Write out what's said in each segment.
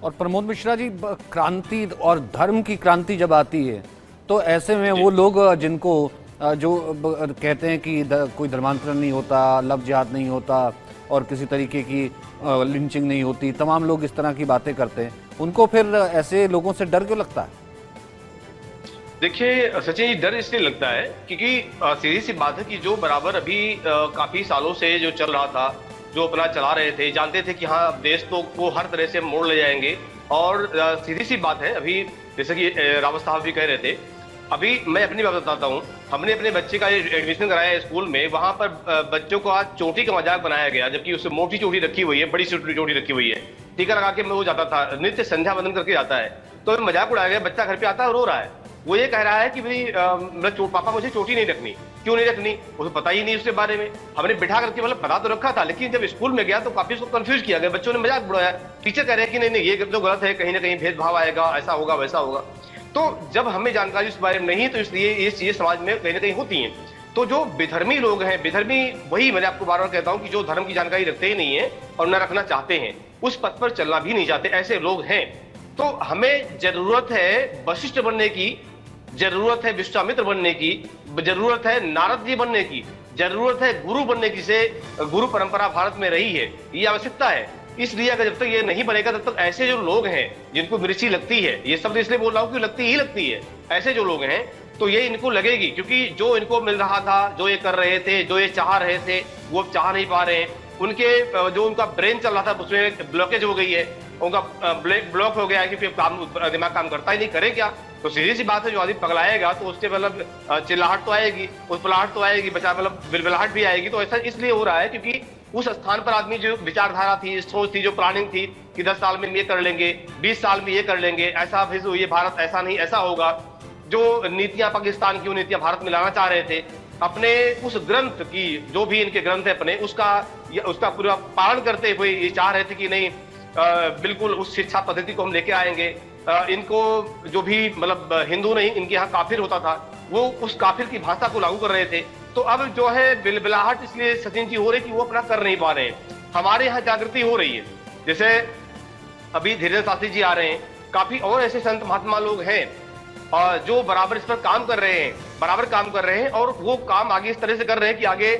और प्रमोद मिश्रा जी, क्रांति और धर्म की क्रांति जब आती है तो ऐसे में वो लोग जिनको जो कहते हैं कि कोई धर्मांतरण नहीं होता, लव जिहाद नहीं होता और किसी तरीके की लिंचिंग नहीं होती, तमाम लोग इस तरह की बातें करते हैं, उनको फिर ऐसे लोगों से डर क्यों लगता है? देखिए सचिन जी, डर इसलिए लगता है क्योंकि सीधी सी बात है कि जो बराबर अभी काफी सालों से जो चल रहा था, जो अपना चला रहे थे, जानते थे कि हाँ देश तो को हर तरह से मोड़ ले जाएंगे। और सीधी सी बात है, अभी जैसे कि रावत साहब भी कह रहे थे, अभी मैं अपनी बात बताता हूँ। हमने अपने बच्चे का एडमिशन कराया स्कूल में, वहां पर बच्चों को आज चोटी का मजाक बनाया गया, जबकि उससे मोटी चोटी रखी हुई है, बड़ी चोटी रखी हुई है, टीका लगा के वो जाता था, नित्य संध्या वंदन करके जाता है। तो मजाक उड़ाया गया, बच्चा घर पे आता है रो रहा है, वो ये कह रहा है कि भाई पापा मुझे चोटी नहीं रखनी। क्यों नहीं रखनी? उसे पता ही नहीं उसके बारे में। हमने बिठा करके मतलब पता तो रखा था, लेकिन जब स्कूल में गया तो काफी उसको कंफ्यूज किया गया, बच्चों ने मजाक उड़ाया। टीचर कह रहे हैं कि नहीं नहीं ये तो गलत है, कहीं ना कहीं भेदभाव आएगा, ऐसा होगा वैसा होगा। तो जब हमें जानकारी उस बारे में नहीं, तो इसलिए ये चीजें समाज में कहीं ना कहीं होती हैं। तो जो बेधर्मी लोग हैं, बेधर्मी, वही मैंने आपको बार बार कहता हूं कि जो धर्म की जानकारी रखते ही नहीं है और न रखना चाहते हैं, उस पथ पर चलना भी नहीं चाहते, ऐसे लोग हैं। तो हमें जरूरत है वशिष्ठ बनने की, जरूरत है विश्वामित्र बनने की, जरूरत है नारद जी बनने की, जरूरत है गुरु बनने की, से गुरु परंपरा भारत में रही है, ये आवश्यकता है। इसलिए अगर जब तक ये नहीं बनेगा तब तक ऐसे जो लोग हैं जिनको मिर्ची लगती है, ये शब्द इसलिए बोल रहा हूं कि लगती ही लगती है, ऐसे जो लोग हैं तो ये इनको लगेगी, क्योंकि जो इनको मिल रहा था, जो ये कर रहे थे, जो ये चाह रहे थे, वो चाह नहीं पा रहे हैं। उनके जो उनका ब्रेन चल रहा था उसमें ब्लॉकेज हो गई है, उनका ब्लॉक हो गया है कि फिर दिमाग काम करता ही नहीं, करे क्या? तो सीधी सी बात है, जो आदमी पगलाएगा तो उसके मतलब चिल्लाहट तो आएगी, उत्पलाहट तो आएगी, बचा मतलब बिलबिलाहट भी आएगी। तो ऐसा इसलिए हो रहा है क्योंकि उस स्थान पर आदमी जो विचारधारा थी, सोच थी, जो प्लानिंग थी कि 10 साल में ये कर लेंगे, 20 साल में ये कर लेंगे, ऐसा फिर ये भारत ऐसा नहीं ऐसा होगा, जो नीतियां पाकिस्तान की वो नीतियां भारत में लाना चाह रहे थे, अपने उस ग्रंथ की, जो भी इनके ग्रंथ है अपने, उसका पूरा पालन करते हुए ये चाह रहे थे कि नहीं बिल्कुल उस शिक्षा पद्धति को हम लेके आएंगे। इनको जो भी मतलब हिंदू नहीं, इनके यहाँ काफिर होता था, वो उस काफिर की भाषा को लागू कर रहे थे। तो अब जो है बिलबिलाहट इसलिए सचिन जी हो रही कि वो अपना कर नहीं पा रहे हैं। हमारे यहाँ जागृति हो रही है, जैसे अभी धीरेन्द्र शास्त्री जी आ रहे हैं, काफी और ऐसे संत महात्मा लोग हैं जो बराबर इस पर काम कर रहे हैं, बराबर काम कर रहे हैं, और वो काम आगे इस तरह से कर रहे हैं कि आगे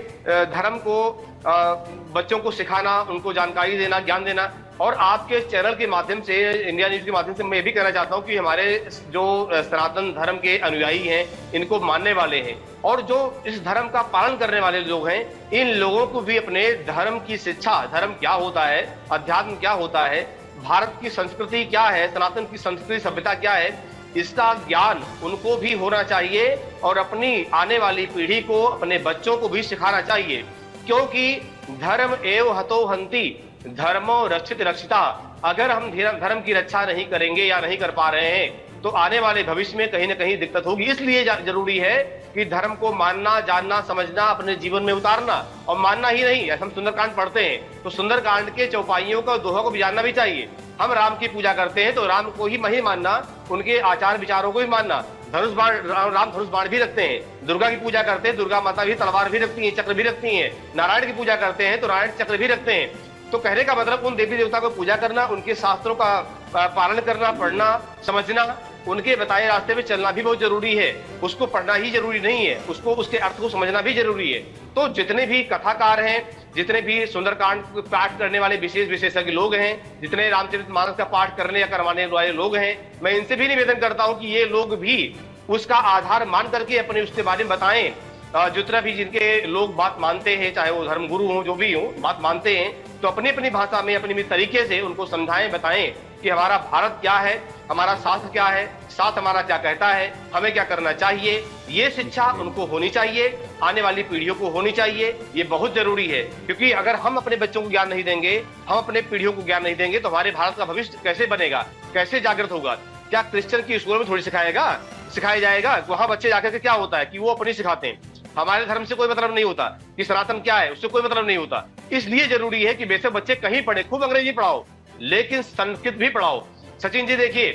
धर्म को बच्चों को सिखाना, उनको जानकारी देना, ज्ञान देना। और आपके चैनल के माध्यम से, इंडिया न्यूज के माध्यम से मैं भी कहना चाहता हूं कि हमारे जो सनातन धर्म के अनुयायी हैं, इनको मानने वाले हैं और जो इस धर्म का पालन करने वाले लोग हैं, इन लोगों को भी अपने धर्म की शिक्षा, धर्म क्या होता है, अध्यात्म क्या होता है, भारत की संस्कृति क्या है, सनातन की संस्कृति सभ्यता क्या है, इसका ज्ञान उनको भी होना चाहिए और अपनी आने वाली पीढ़ी को, अपने बच्चों को भी सिखाना चाहिए। क्योंकि धर्म एव हतो हंति, धर्मो रक्षित रक्षिता। अगर हम धर्म की रक्षा नहीं करेंगे या नहीं कर पा रहे हैं तो आने वाले भविष्य में कहीं ना कहीं दिक्कत होगी। इसलिए जरूरी है कि धर्म को मानना, जानना, समझना, अपने जीवन में उतारना। और मानना ही नहीं, हम सुंदरकांड पढ़ते हैं तो सुंदरकांड के चौपाइयों का, दोहों को भी जानना भी चाहिए। हम राम की पूजा करते हैं तो राम को ही नहीं मानना, उनके आचार विचारों को भी मानना। धनुष बाण, राम धनुष बाण भी रखते हैं। दुर्गा की पूजा करते हैं, दुर्गा माता भी तलवार भी रखती हैं, चक्र भी रखती हैं। नारायण की पूजा करते हैं तो नारायण चक्र भी रखते हैं। तो कहने का मतलब उन देवी देवता को पूजा करना, उनके शास्त्रों का पालन करना, पढ़ना, समझना, उनके बताए रास्ते में चलना भी बहुत जरूरी है। उसको पढ़ना ही जरूरी नहीं है, उसको उसके अर्थ को समझना भी जरूरी है। तो जितने भी कथाकार हैं, जितने भी सुंदरकांड पाठ करने वाले विशेषज्ञ लोग हैं, जितने रामचरितमानस का पाठ करने या करवाने वाले लोग हैं, मैं इनसे भी निवेदन करता हूं कि ये लोग भी उसका आधार मान करके अपने उसके बारे में बताएं। जितना भी जिनके लोग बात मानते हैं, चाहे वो धर्मगुरु हो, जो भी हो, बात मानते हैं, तो अपनी अपनी भाषा में, अपनी तरीके से उनको समझाएं, बताएं कि हमारा भारत क्या है, हमारा शास्त्र क्या है, शास्त्र हमारा क्या कहता है, हमें क्या करना चाहिए। ये शिक्षा उनको होनी चाहिए, आने वाली पीढ़ियों को होनी चाहिए। ये बहुत जरूरी है, क्योंकि अगर हम अपने बच्चों को ज्ञान नहीं देंगे, हम अपने पीढ़ियों को ज्ञान नहीं देंगे, तो हमारे भारत का भविष्य कैसे बनेगा, कैसे जागृत होगा? क्या क्रिश्चियन की स्कूलों में थोड़ी सिखाया जाएगा? वहां बच्चे जाकर के क्या होता है कि वो अपनी सिखाते हैं, हमारे धर्म से कोई मतलब नहीं होता, कि सनातन क्या है उससे कोई मतलब नहीं होता। इसलिए जरूरी है कि बेशक बच्चे कहीं पढ़े, खूब अंग्रेजी पढ़ाओ, लेकिन संस्कृत भी पढ़ाओ। सचिन जी देखिए,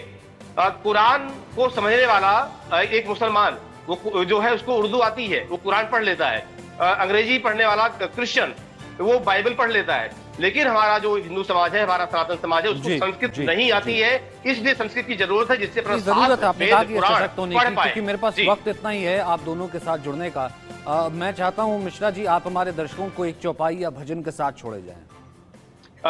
कुरान को समझने वाला एक मुसलमान, वो जो है उसको उर्दू आती है, वो कुरान पढ़ लेता है। अंग्रेजी पढ़ने वाला क्रिश्चियन, वो बाइबल पढ़ लेता है। लेकिन हमारा जो हिंदू समाज है, हमारा सनातन समाज है, उसको जी, संस्कृत जी, नहीं आती है। इसलिए संस्कृत की जरूरत है, जिससे अपना जरूरत है, आपने वेद, कहा कि पुराण सशक्त होने पढ़ की, पाए। क्योंकि मेरे पास जी। वक्त इतना ही है आप दोनों के साथ जुड़ने का। मैं चाहता हूं मिश्रा जी, आप हमारे दर्शकों को एक चौपाई या भजन के साथ छोड़े जाएं।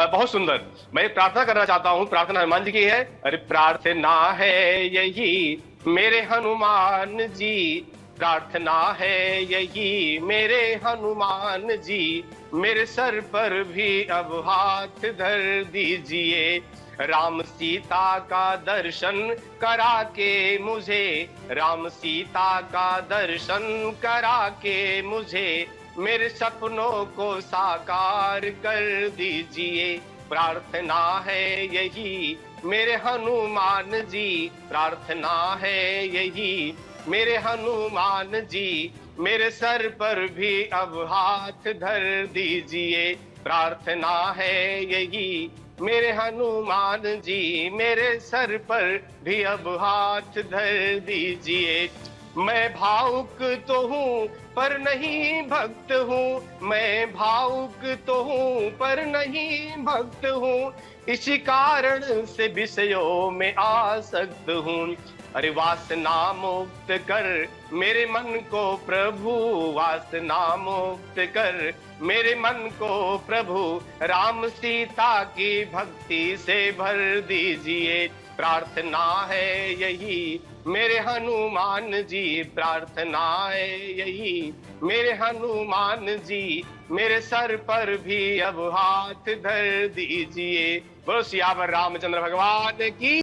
बहुत सुंदर। मैं प्रार्थना करना चाहता हूँ, प्रार्थना हनुमान जी की है। अरे प्रार्थना है यही मेरे हनुमान जी, प्रार्थना है यही मेरे हनुमान जी, मेरे सर पर भी अब हाथ धर दीजिए, राम सीता का दर्शन करा के मुझे, राम सीता का दर्शन करा के मुझे, मेरे सपनों को साकार कर दीजिए, प्रार्थना है यही मेरे हनुमान जी, प्रार्थना है यही मेरे हनुमान जी, मेरे सर पर भी अब हाथ धर दीजिए, प्रार्थना है यही मेरे हनुमान जी, मेरे सर पर भी अब हाथ धर दीजिए। मैं भावुक तो हूँ पर नहीं भक्त हूँ, मैं भावुक तो हूँ पर नहीं भक्त हूँ, इसी कारण से विषयों में आसक्त हूँ। अरे वासना मुक्त कर मेरे मन को प्रभु, वासना मुक्त कर मेरे मन को प्रभु, राम सीता की भक्ति से भर दीजिए, प्रार्थना है यही मेरे हनुमान जी, प्रार्थना है यही मेरे हनुमान जी, मेरे सर पर भी अब हाथ धर दीजिए। बोलो सियावर रामचंद्र भगवान की।